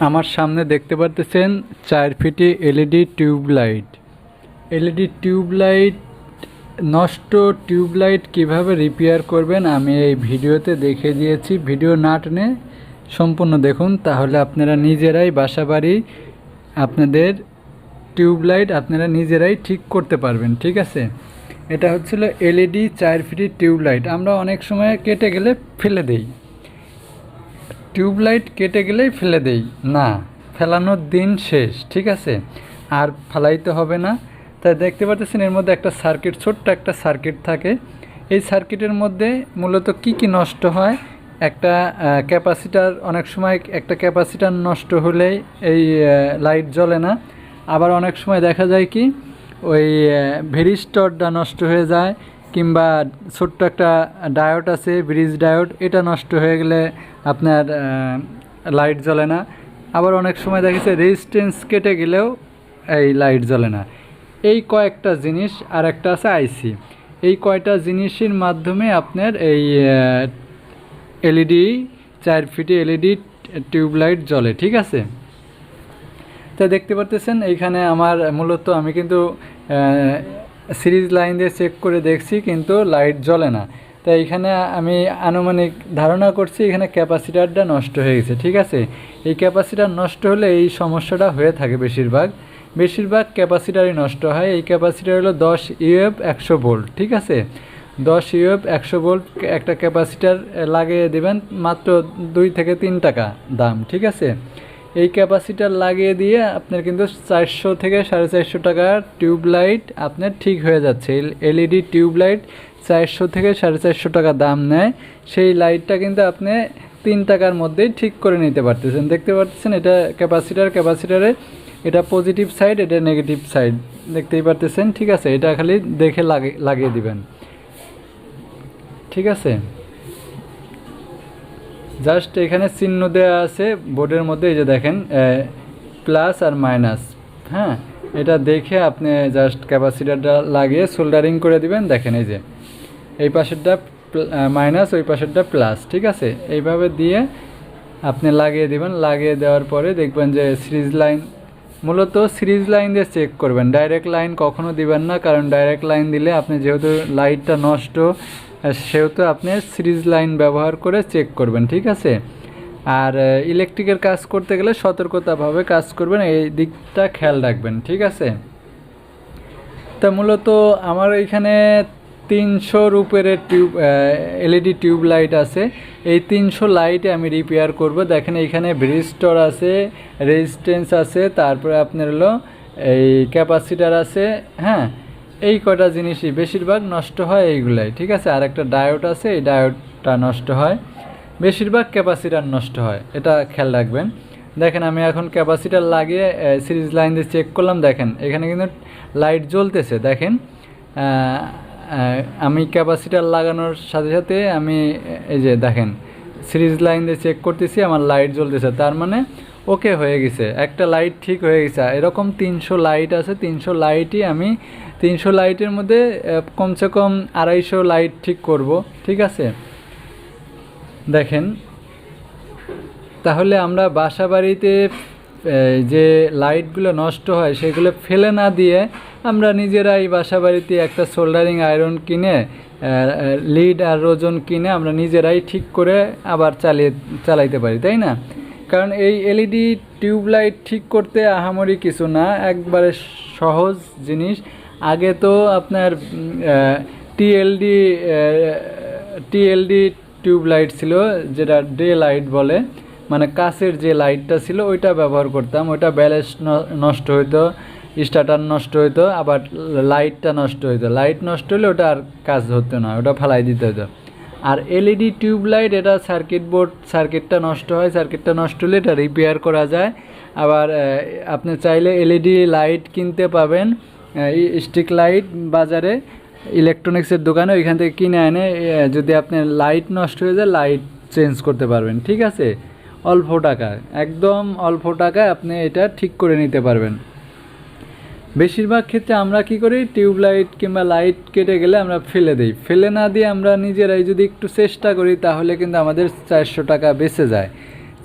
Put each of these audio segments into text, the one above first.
আমার সামনে দেখতে পারতেছেন 4 ফিটি এলইডি টিউবলাইট। এলইডি টিউবলাইট নষ্ট টিউবলাইট কিভাবে রিপেয়ার করবেন আমি এই ভিডিওতে দেখে দিয়েছি। ভিডিও না টেনে সম্পূর্ণ দেখুন, তাহলে আপনারা নিজেরাই বাসাবাড়ি আপনাদের টিউবলাইট আপনারা নিজেরাই ঠিক করতে পারবেন। ঠিক আছে, এটা হচ্ছিল এলইডি 4 ফিটি টিউবলাইট। আমরা অনেক সময় কেটে গেলে ফেলে দেই, টিউবলাইট কেটে গেলেই ফেলে দেই না, ফেলানোর দিন শেষ। ঠিক আছে, আর ফেলাইতে হবে না। তাই দেখতে পাচ্ছেন এর মধ্যে একটা সার্কিট, ছোট্ট একটা সার্কিট থাকে। এই সার্কিটের মধ্যে মূলত কি নষ্ট হয়, একটা ক্যাপাসিটার, অনেক সময় একটা ক্যাপাসিটার নষ্ট হলেই এই লাইট জ্বলে না। আবার অনেক সময় দেখা যায় কি ওই ভেরিস্টরটা নষ্ট হয়ে যায়, কিংবা ছোট্ট একটা ডায়োড আছে ব্রিজ ডায়োড, এটা নষ্ট হয়ে গেলে আপনার লাইট জ্বলে না। আবার অনেক সময় দেখা যাচ্ছে রেজিস্ট্যান্স কেটে গেলেও এই লাইট জ্বলে না। এই কয়েকটা জিনিস, আর একটা আছে আইসি। এই কয়টা জিনিসের মাধ্যমে আপনার এই এলইডি 4 ফিটি এলইডি টিউবলাইট জ্বলে। ঠিক আছে, তা দেখতে পারতেছেন এইখানে আমার মূলত আমি কিন্তু সিরিজ লাইন দিয়ে চেক করে দেখছি, কিন্তু লাইট জ্বলে না। তাই এখানে আমি আনুমানিক ধারণা করছি এখানে ক্যাপাসিটারটা নষ্ট হয়ে গেছে। ঠিক আছে, এই ক্যাপাসিটার নষ্ট হলে এই সমস্যাটা হয়ে থাকে বেশিরভাগ ক্যাপাসিটারই নষ্ট হয়। এই ক্যাপাসিটার হলো 10 ইউএফ 100 ভোল্ট। ঠিক আছে, 10 ইউএফ 100 ভোল্ট একটা ক্যাপাসিটার লাগিয়ে দেবেন, মাত্র 2 থেকে 3 টাকা দাম। ঠিক আছে, এই ক্যাপাসিটার লাগিয়ে দিয়ে আপনার কিন্তু 400 থেকে 450 টাকার টিউবলাইট আপনার ঠিক হয়ে যাচ্ছে। এলইডি টিউবলাইট 400 থেকে 450 টাকা দাম নেয়। সেই লাইটটা কিন্তু আপনি 3 টাকার মধ্যেই ঠিক করে নিতে পারতেছেন। দেখতে পাচ্ছেন এটা ক্যাপাসিটারে এটা পজিটিভ সাইড, এটা নেগেটিভ সাইড, দেখতেই পারতেছেন। ঠিক আছে, এটা খালি দেখে লাগিয়ে দিবেন। ঠিক আছে, জাস্ট এখানে চিহ্ন দেওয়া আছে বোর্ডের মধ্যে, এই যে দেখেন প্লাস আর মাইনাস। হ্যাঁ, এটা দেখে আপনি জাস্ট ক্যাপাসিটারটা লাগিয়ে সোল্ডারিং করে দিবেন। দেখেন এই যে এই পাশেরটা মাইনাস, ওই পাশেরটা প্লাস। ঠিক আছে, এইভাবে দিয়ে আপনি লাগিয়ে দিবেন। লাগিয়ে দেওয়ার পরে দেখবেন যে সিরিজ লাইন, মূলত সিরিজ লাইন দিয়ে চেক করবেন, ডাইরেক্ট লাইন কখনো দিবেন না। কারণ ডাইরেক্ট লাইন দিলে আপনি যেহেতু লাইটটা নষ্ট, সেহেতু আপনি সিরিজ লাইন ব্যবহার করে চেক করবেন। ঠিক আছে, আর ইলেকট্রিকের কাজ করতে গেলে সতর্কতাভাবে কাজ করবেন, এই দিকটা খেয়াল রাখবেন। ঠিক আছে, তা মূলত আমার এইখানে 300-র উপরে এলইডি টিউব লাইট আছে। এই 300 লাইটে আমি রিপেয়ার করব। দেখেন এইখানে ভেরিস্টর আছে, রেজিস্ট্যান্স আছে, তারপরে আপনার হলো এই ক্যাপাসিটার আছে। হ্যাঁ, এই কয়টা জিনিসই বেশিরভাগ নষ্ট হয় এইগুলাই। ঠিক আছে, আর একটা ডায়োড আছে, এই ডায়োডটা নষ্ট হয়। বেশিরভাগ ক্যাপাসিটার নষ্ট হয়, এটা খেয়াল রাখবেন। দেখেন আমি এখন ক্যাপাসিটার লাগিয়ে সিরিজ লাইন দিয়ে চেক করলাম। দেখেন এখানে কিন্তু লাইট জ্বলতেছে। দেখেন আমি ক্যাপাসিটার লাগানোর সাথে সাথে আমি এই যে দেখেন সিরিজ লাইন দিয়ে চেক করতেছি, আমার লাইট জ্বলতেছে, তার মানে ওকে হয়ে গেছে, একটা লাইট ঠিক হয়ে গেছে। এরকম 300 লাইট আছে, 300 লাইটই আমি 300 লাইটের মধ্যে কমসে কম 250 লাইট ঠিক করব। ঠিক আছে, দেখেন তাহলে আমরা বাসা বাড়িতে যে লাইটগুলো নষ্ট হয় সেগুলো ফেলে না দিয়ে আমরা নিজেরাই বাসা বাড়িতে একটা সোল্ডারিং আয়রন কিনে, লিড আর রোজন কিনে আমরা নিজেরাই ঠিক করে আবার চালাইতে পারি, তাই না? কারণ এই এলইডি টিউবলাইট ঠিক করতে আহামরি কিছু না, একবারে সহজ জিনিস। আগে তো আপনার টিএলডি টিউবলাইট ছিল, যেটা ডে লাইট বলে, মানে কাচের যে লাইটটা ছিল ওইটা ব্যবহার করতাম। ওইটা ব্যালেন্স নষ্ট হইতো, স্টার্টার নষ্ট হইতো, আবার লাইটটা নষ্ট হইতো। লাইট নষ্ট হলে ওটা আর কাজ হতো না, ওটা ফালাই দিতে হতো। আর এলইডি টিউবলাইট এটা সার্কিটটা নষ্ট হয়, সার্কিটটা নষ্ট হলে এটা রিপেয়ার করা যায়। আবার আপনি চাইলে এলইডি লাইট কিনতে পাবেন, স্টিক লাইট বাজারে ইলেকট্রনিক্সের দোকানে, ওইখান থেকে কিনে এনে যদি আপনার লাইট নষ্ট হয়ে যায় লাইট চেঞ্জ করতে পারবেন। ঠিক আছে, অল্প টাকায়, একদম অল্প টাকায় আপনি এটা ঠিক করে নিতে পারবেন। বেশিরভাগ ক্ষেত্রে আমরা কি করি, টিউবলাইট কিংবা লাইট কেটে গেলে আমরা ফেলে দিই। ফেলে না দিয়ে আমরা নিজেরাই যদি একটু চেষ্টা করি তাহলে কিন্তু আমাদের 400 টাকা বেঁচে যায়।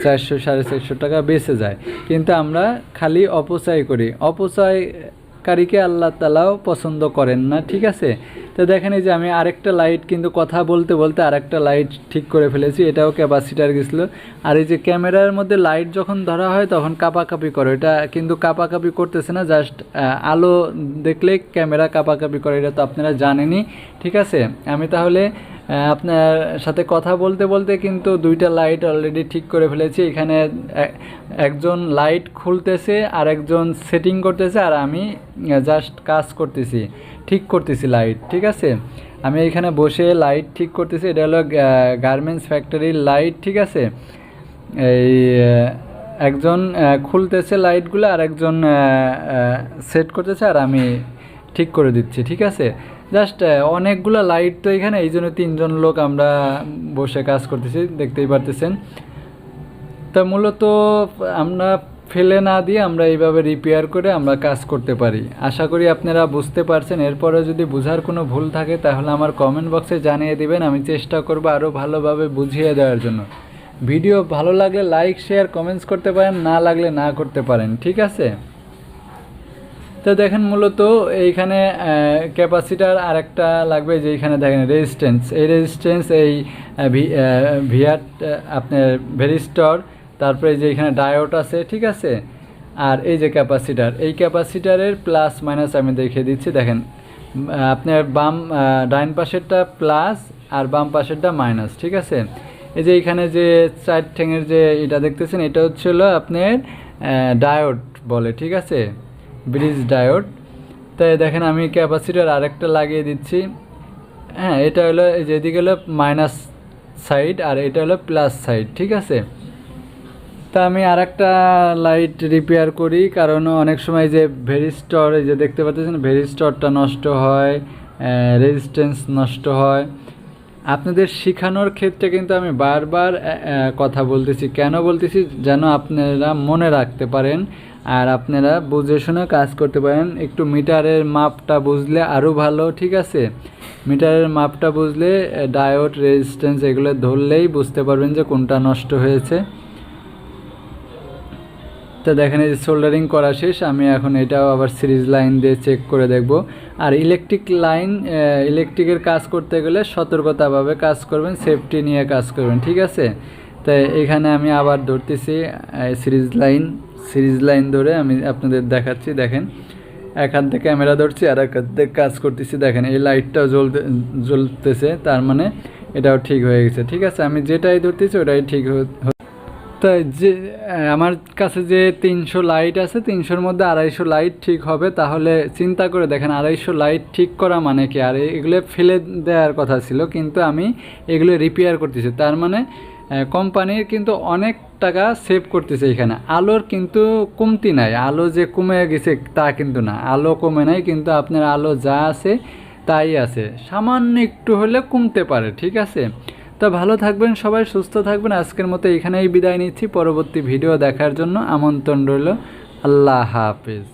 400 450 টাকা বেঁচে যায়। কিন্তু আমরা খালি অপচয় করি, অপচয়কারীকে আল্লাহ তাআলাও পছন্দ করেন না, ঠিক আছে। তো দেখেন এই যে আমি আরেকটা লাইট কিন্তু কথা বলতে বলতে আরেকটা লাইট ঠিক করে ফেলেছি, এটাও ক্যাপাসিটার গেছিলো। আর এই যে ক্যামেরার মধ্যে লাইট যখন ধরা হয় তখন কাঁপাকাঁপি করে, এটা কিন্তু কাঁপাকাঁপি করতেছে না, জাস্ট আলো দেখলে ক্যামেরা কাঁপাকাঁপি করে, এটা তো আপনারা জানেনই, ঠিক আছে। আমি তাহলে আপনার সাথে কথা বলতে বলতে কিন্তু দুইটা লাইট অলরেডি ঠিক করে ফেলেছি। এখানে একজন লাইট খুলতেছে আর একজন সেটিং করতেছে, আর আমি জাস্ট কাজ করতেছি, ঠিক করতেছি লাইট, ঠিক আছে। আমি এখানে বসে লাইট ঠিক করতেছি, এটা হলো গার্মেন্টস ফ্যাক্টরির লাইট, ঠিক আছে। এই একজন খুলতেছে লাইটগুলো আর একজন সেট করতেছে আর আমি ঠিক করে দিচ্ছি, ঠিক আছে। জাস্ট অনেকগুলো লাইট তো এখানে, এই জন্য 3জন লোক আমরা বসে কাজ করতেছি, দেখতেই পারতেছেন। তা মূলত আমরা ফেলে না দিয়ে আমরা এইভাবে রিপেয়ার করে আমরা কাজ করতে পারি। আশা করি আপনারা বুঝতে পারছেন। এরপরে যদি বোঝার কোনো ভুল থাকে তাহলে আমার কমেন্ট বক্সে জানিয়ে দিবেন, আমি চেষ্টা করব আরও ভালোভাবে বুঝিয়ে দেওয়ার জন্য। ভিডিও ভালো লাগলে লাইক শেয়ার কমেন্টস করতে পারেন, না লাগলে না করতে পারেন, ঠিক আছে। তো দেখেন মূলত এইখানে ক্যাপাসিটার আর একটা লাগবে, যে এইখানে দেখেন রেজিস্ট্যান্স, এই রেজিস্ট্যান্স এই ভিআর আপনার ভেরিস্টর, তারপরে যে এখানে ডায়োড আছে, ঠিক আছে। আর এই যে ক্যাপাসিটার, এই ক্যাপাসিটারের প্লাস মাইনাস আমি দেখিয়ে দিচ্ছি। দেখেন আপনার ডাইন পাশেরটা প্লাস আর বাম পাশেরটা মাইনাস, ঠিক আছে। এই যে এখানে যে 4 ঠ্যাঙের যে এটা দেখতেছেন, এটা হচ্ছে হলো আপনার ডায়োড বলে, ঠিক আছে, ব্রিজ ডায়োড। তাই দেখেন আমি ক্যাপাসিটার আরেকটা লাগিয়ে দিচ্ছি। হ্যাঁ, এটা হলো এই যে এদিকে হলো মাইনাস সাইড আর এটা হলো প্লাস সাইড, ঠিক আছে। তা আমি আরেকটা লাইট রিপেয়ার করি, কারণ অনেক সময় যে ভেরিস্টর, এই যে দেখতে পাচ্ছেন ভেরিস্টরটা নষ্ট হয়, রেজিস্ট্যান্স নষ্ট হয়। আপনাদের শেখানোর ক্ষেত্রে কিন্তু আমি বারবার কথা বলতেছি, কেন বলতেছি, যেন আপনারা মনে রাখতে পারেন আর আপনারা বুঝে শুনে কাজ করতে পারেন। একটু মিটারের মাপটা বুঝলে আরও ভালো, ঠিক আছে। মিটারের মাপটা বুঝলে ডায়োড রেজিস্ট্যান্স এগুলো ধরলেই বুঝতে পারবেন যে কোনটা নষ্ট হয়েছে। তো দেখেন এই যে সোল্ডারিং করা শেষ, আমি এখন এটাও আবার সিরিজ লাইন দিয়ে চেক করে দেখব। আর ইলেকট্রিকের কাজ করতে গেলে সতর্কতাভাবে কাজ করবেন, সেফটি নিয়ে কাজ করবেন, ঠিক আছে। তাই এখানে আমি আবার ধরতেছি সিরিজ লাইন ধরে আমি আপনাদের দেখাচ্ছি। দেখেন এক হাত দিয়ে ক্যামেরা ধরছি আর এক হাত দিয়ে কাজ করতেছি। দেখেন এই লাইটটাও জ্বলতেছে, তার মানে এটাও ঠিক হয়ে গেছে, ঠিক আছে। আমি যেটাই ধরতেছি ওটাই ঠিক তাই যে আমার কাছে যে 300 লাইট আছে, 300-র মধ্যে 250 লাইট ঠিক হবে। তাহলে চিন্তা করে দেখেন 250 লাইট ঠিক করা মানে কি, আর এগুলো ফেলে দেওয়ার কথা ছিল, কিন্তু আমি এগুলো রিপেয়ার করতেছি, তার মানে কোম্পানির কিন্তু অনেক টাকা সেভ করতেছে। এখানে আলোর কিন্তু কমতি নাই, আলো যে কমে গেছে তা কিন্তু না, আলো কমে নাই, কিন্তু আপনার আলো যা আছে তাই আছে, সামান্য একটু হলে কমতে পারে, ঠিক আছে। তো ভালো থাকবেন সবাই, সুস্থ থাকবেন। আজকের মতো এখানেই বিদায় নিচ্ছি, পরবর্তী ভিডিও দেখার জন্য আমন্ত্রণ রইল। আল্লাহ হাফেজ।